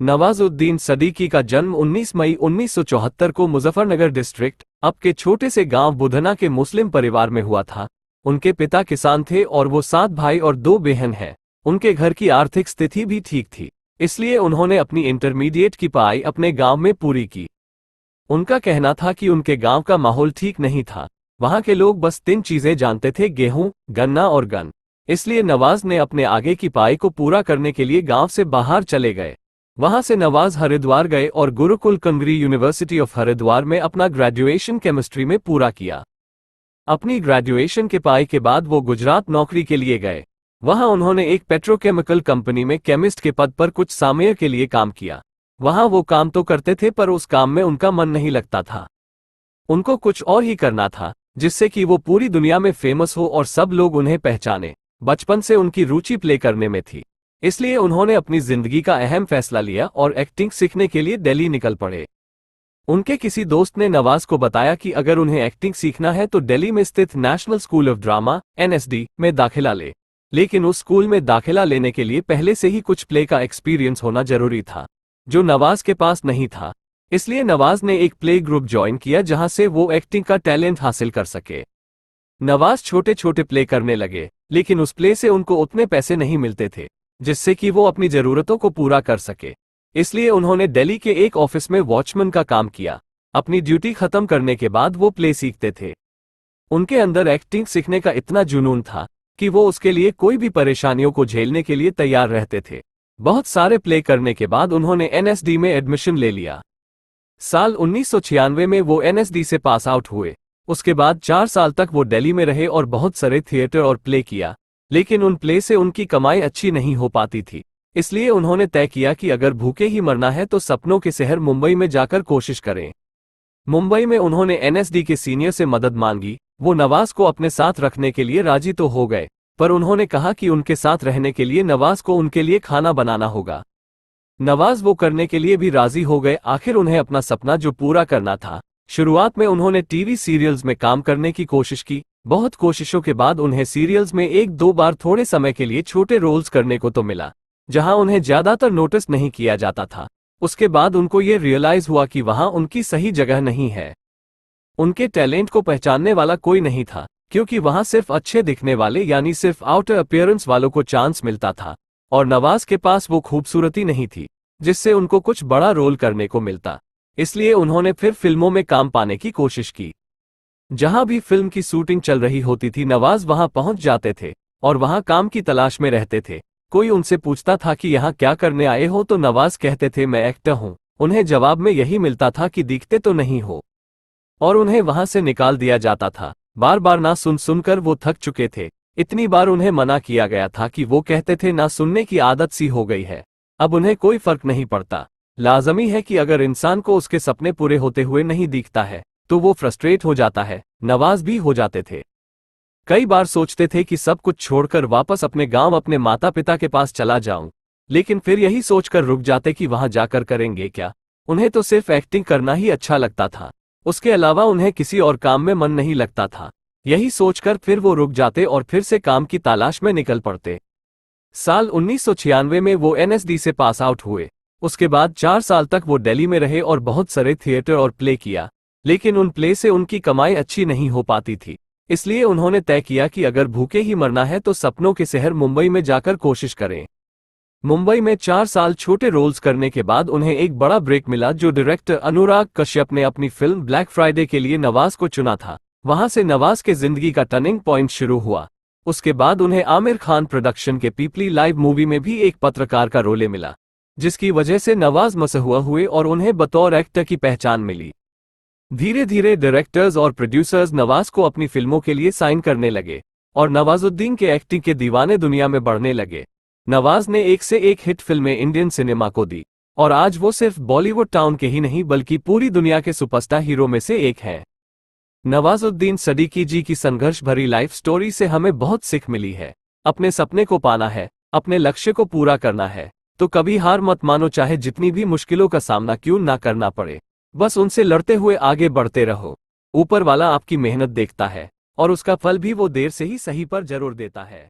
नवाजुद्दीन सदीकी का जन्म 19 मई 1974 को मुजफ्फरनगर डिस्ट्रिक्ट अब के छोटे से गांव बुधना के मुस्लिम परिवार में हुआ था। उनके पिता किसान थे और वो 7 भाई और 2 बहन हैं। उनके घर की आर्थिक स्थिति भी ठीक थी, इसलिए उन्होंने अपनी इंटरमीडिएट की पढ़ाई अपने गांव में पूरी की। उनका कहना था कि उनके गांव का माहौल ठीक नहीं था। वहां के लोग बस 3 चीजें जानते थे, गेहूं, गन्ना और गन। इसलिए नवाज ने अपने आगे की पढ़ाई को पूरा करने के लिए गांव से बाहर चले गए। वहां से नवाज हरिद्वार गए और गुरुकुल कंगरी यूनिवर्सिटी ऑफ हरिद्वार में अपना ग्रेजुएशन केमिस्ट्री में पूरा किया। अपनी ग्रेजुएशन के पढ़ाई के बाद वो गुजरात नौकरी के लिए गए। वहां उन्होंने एक पेट्रोकेमिकल कंपनी में केमिस्ट के पद पर कुछ समय के लिए काम किया। वहां वो काम तो करते थे पर उस काम में उनका मन नहीं लगता था। उनको कुछ और ही करना था, जिससे कि वो पूरी दुनिया में फेमस हो और सब लोग उन्हें पहचाने। बचपन से उनकी रुचि प्ले करने में थी, इसलिए उन्होंने अपनी जिंदगी का अहम फैसला लिया और एक्टिंग सीखने के लिए दिल्ली निकल पड़े। उनके किसी दोस्त ने नवाज को बताया कि अगर उन्हें एक्टिंग सीखना है तो दिल्ली में स्थित national school of drama (NSD) में दाखिला ले। लेकिन उस स्कूल में दाखिला लेने के लिए पहले से ही कुछ प्ले का एक्सपीरियंस होना जरूरी था, जो नवाज के पास नहीं था। इसलिए नवाज ने एक प्ले ग्रुप ज्वाइन किया जहां से वो एक्टिंग का टैलेंट हासिल कर सके। नवाज छोटे छोटे प्ले करने लगे, लेकिन उस प्ले से उनको उतने पैसे नहीं मिलते थे जिससे कि वो अपनी जरूरतों को पूरा कर सके। इसलिए उन्होंने दिल्ली के एक ऑफिस में वॉचमैन का काम किया। अपनी ड्यूटी खत्म करने के बाद वो प्ले सीखते थे। उनके अंदर एक्टिंग सीखने का इतना जुनून था कि वो उसके लिए कोई भी परेशानियों को झेलने के लिए तैयार रहते थे। बहुत सारे प्ले करने के बाद उन्होंने एनएसडी में एडमिशन ले लिया। साल 1996 में वो एनएसडी से पास आउट हुए। उसके बाद 4 साल तक वो दिल्ली में रहे और बहुत सारे थिएटर और प्ले किया, लेकिन उन प्ले से उनकी कमाई अच्छी नहीं हो पाती थी। इसलिए उन्होंने तय किया कि अगर भूखे ही मरना है तो सपनों के शहर मुंबई में जाकर कोशिश करें। मुंबई में उन्होंने एनएसडी के सीनियर से मदद मांगी। वो नवाज को अपने साथ रखने के लिए राजी तो हो गए, पर उन्होंने कहा कि उनके साथ रहने के लिए नवाज को उनके लिए खाना बनाना होगा। नवाज वो करने के लिए भी राजी हो गए। आखिर उन्हें अपना सपना जो पूरा करना था। शुरुआत में उन्होंने टीवी सीरियल्स में काम करने की कोशिश की। बहुत कोशिशों के बाद उन्हें सीरियल्स में 1-2 बार थोड़े समय के लिए छोटे रोल्स करने को तो मिला, जहां उन्हें ज्यादातर नोटिस नहीं किया जाता था। उसके बाद उनको ये रियलाइज हुआ कि वहां उनकी सही जगह नहीं है। उनके टैलेंट को पहचानने वाला कोई नहीं था, क्योंकि वहां सिर्फ अच्छे दिखने वाले यानी सिर्फ आउटर अपीयरेंस वालों को चांस मिलता था, और नवाज के पास वो खूबसूरती नहीं थी जिससे उनको कुछ बड़ा रोल करने को मिलता। इसलिए उन्होंने फिर फिल्मों में काम पाने की कोशिश की। जहां भी फिल्म की शूटिंग चल रही होती थी नवाज वहां पहुंच जाते थे और वहां काम की तलाश में रहते थे। कोई उनसे पूछता था कि यहाँ क्या करने आए हो तो नवाज कहते थे मैं एक्टर हूं। उन्हें जवाब में यही मिलता था कि दिखते तो नहीं हो, और उन्हें वहां से निकाल दिया जाता था। बार बार ना सुनकर वो थक चुके थे। इतनी बार उन्हें मना किया गया था कि वो कहते थे ना सुनने की आदत सी हो गई है, अब उन्हें कोई फर्क नहीं पड़ता। लाजमी है कि अगर इंसान को उसके सपने पूरे होते हुए नहीं दिखता है तो वो फ्रस्ट्रेट हो जाता है। नवाज भी हो जाते थे। कई बार सोचते थे कि सब कुछ छोड़कर वापस अपने गांव अपने माता पिता के पास चला जाऊं, लेकिन फिर यही सोचकर रुक जाते कि वहां जाकर करेंगे क्या। उन्हें तो सिर्फ एक्टिंग करना ही अच्छा लगता था, उसके अलावा उन्हें किसी और काम में मन नहीं लगता था। यही सोचकर फिर वो रुक जाते और फिर से काम की तलाश में निकल पड़ते। साल 1996 में वो एनएसडी से पास आउट हुए। उसके बाद 4 साल तक वो दिल्ली में रहे और बहुत सारे थिएटर और प्ले किया, लेकिन उन प्ले से उनकी कमाई अच्छी नहीं हो पाती थी। इसलिए उन्होंने तय किया कि अगर भूखे ही मरना है तो सपनों के शहर मुंबई में जाकर कोशिश करें। मुंबई में 4 साल छोटे रोल्स करने के बाद उन्हें एक बड़ा ब्रेक मिला, जो डायरेक्टर अनुराग कश्यप ने अपनी फिल्म ब्लैक फ्राइडे के लिए नवाज को चुना था। वहां से नवाज के जिंदगी का टर्निंग पॉइंट शुरू हुआ। उसके बाद उन्हें आमिर खान प्रोडक्शन के पीपली लाइव मूवी में भी एक पत्रकार का रोल मिला, जिसकी वजह से नवाज मशहूर हुए और उन्हें बतौर एक्टर की पहचान मिली। धीरे धीरे डायरेक्टर्स और प्रोड्यूसर्स नवाज को अपनी फिल्मों के लिए साइन करने लगे और नवाजुद्दीन के एक्टिंग के दीवाने दुनिया में बढ़ने लगे। नवाज ने एक से एक हिट फिल्में इंडियन सिनेमा को दी और आज वो सिर्फ बॉलीवुड टाउन के ही नहीं बल्कि पूरी दुनिया के सुपरस्टार हीरो में से एक हैं। नवाजुद्दीन सदीकी जी की संघर्ष भरी लाइफ स्टोरी से हमें बहुत सीख मिली है। अपने सपने को पाना है, अपने लक्ष्य को पूरा करना है तो कभी हार मत मानो, चाहे जितनी भी मुश्किलों का सामना क्यों ना करना पड़े। बस उनसे लड़ते हुए आगे बढ़ते रहो। ऊपर वाला आपकी मेहनत देखता है और उसका फल भी वो देर से ही सही पर जरूर देता है।